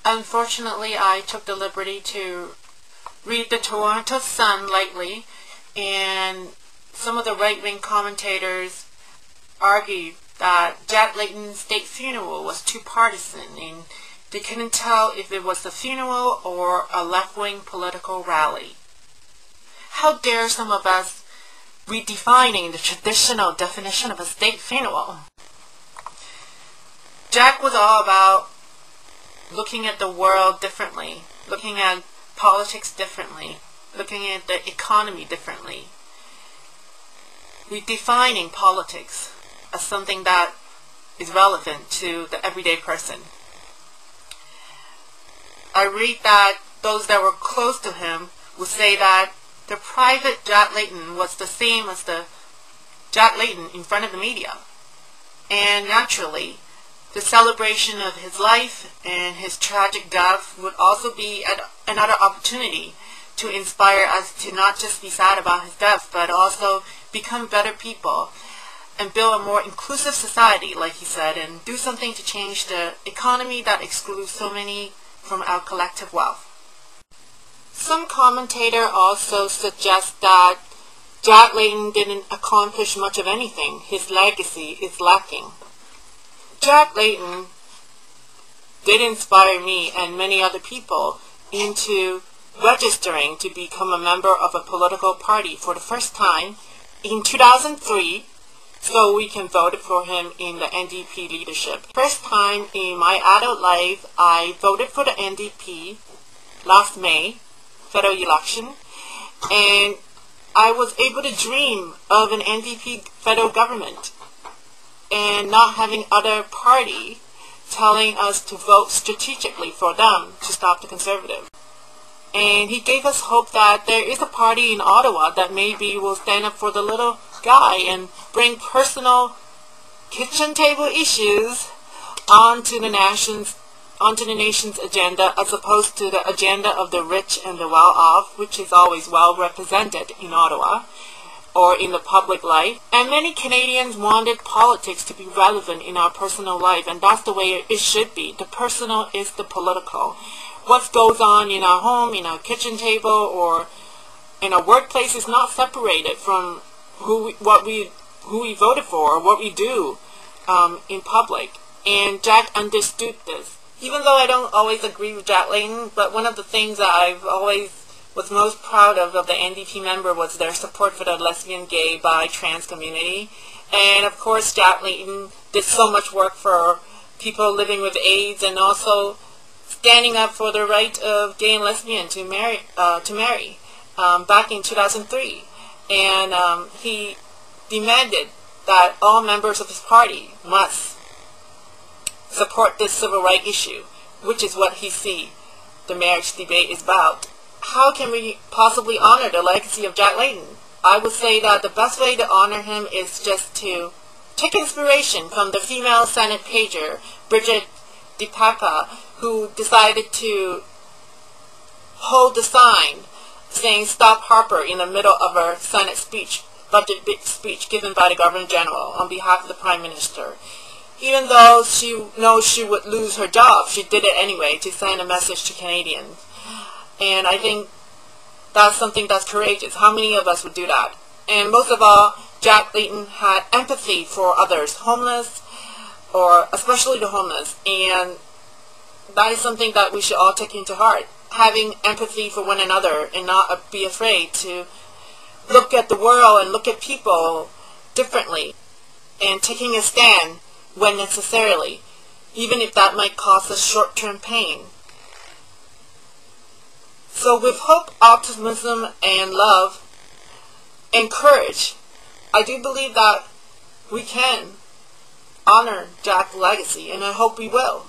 Unfortunately, I took the liberty to read the Toronto Sun lately, and some of the right-wing commentators argued that Jack Layton's state funeral was too partisan, and they couldn't tell if it was a funeral or a left-wing political rally. How dare some of us redefining the traditional definition of a state funeral? Jack was all about looking at the world differently, looking at politics differently, looking at the economy differently, redefining politics as something that is relevant to the everyday person. I read that those that were close to him would say that the private Jack Layton was the same as the Jack Layton in front of the media. And naturally, the celebration of his life and his tragic death would also be another opportunity to inspire us to not just be sad about his death, but also become better people and build a more inclusive society, like he said, and do something to change the economy that excludes so many from our collective wealth. Some commentator also suggest that Jack Layton didn't accomplish much of anything. His legacy is lacking. Jack Layton did inspire me and many other people into registering to become a member of a political party for the first time in 2003, so we can vote for him in the NDP leadership. First time in my adult life, I voted for the NDP last May, federal election, and I was able to dream of an NDP federal government and not having other party telling us to vote strategically for them to stop the Conservative. And he gave us hope that there is a party in Ottawa that maybe will stand up for the little guy and bring personal kitchen table issues onto the nation's agenda, as opposed to the agenda of the rich and the well-off, which is always well represented in Ottawa or in the public life. And many Canadians wanted politics to be relevant in our personal life, and that's the way it should be. The personal is the political. What goes on in our home, in our kitchen table, or in our workplace is not separated from who we voted for or what we do in public. And Jack understood this. Even though I don't always agree with Jack Layton, but one of the things that I've always was most proud of the NDP member was their support for the lesbian, gay, bi, trans community. And of course Jack Layton did so much work for people living with AIDS, and also standing up for the right of gay and lesbian to marry back in 2003. And he demanded that all members of his party must support this civil rights issue, which is what he sees the marriage debate is about. How can we possibly honor the legacy of Jack Layton? I would say that the best way to honor him is just to take inspiration from the female Senate pager, Bridget DePapa, who decided to hold the sign saying "Stop Harper" in the middle of her Senate speech, budget speech given by the Governor General on behalf of the Prime Minister. Even though she knows she would lose her job, she did it anyway to send a message to Canadians. And I think that's something that's courageous. How many of us would do that? And most of all, Jack Layton had empathy for others, homeless, or especially the homeless. And that is something that we should all take into heart. Having empathy for one another and not be afraid to look at the world and look at people differently. And taking a stand when necessarily, even if that might cause us short-term pain. So with hope, optimism, and love, and courage, I do believe that we can honor Jack's legacy, and I hope we will.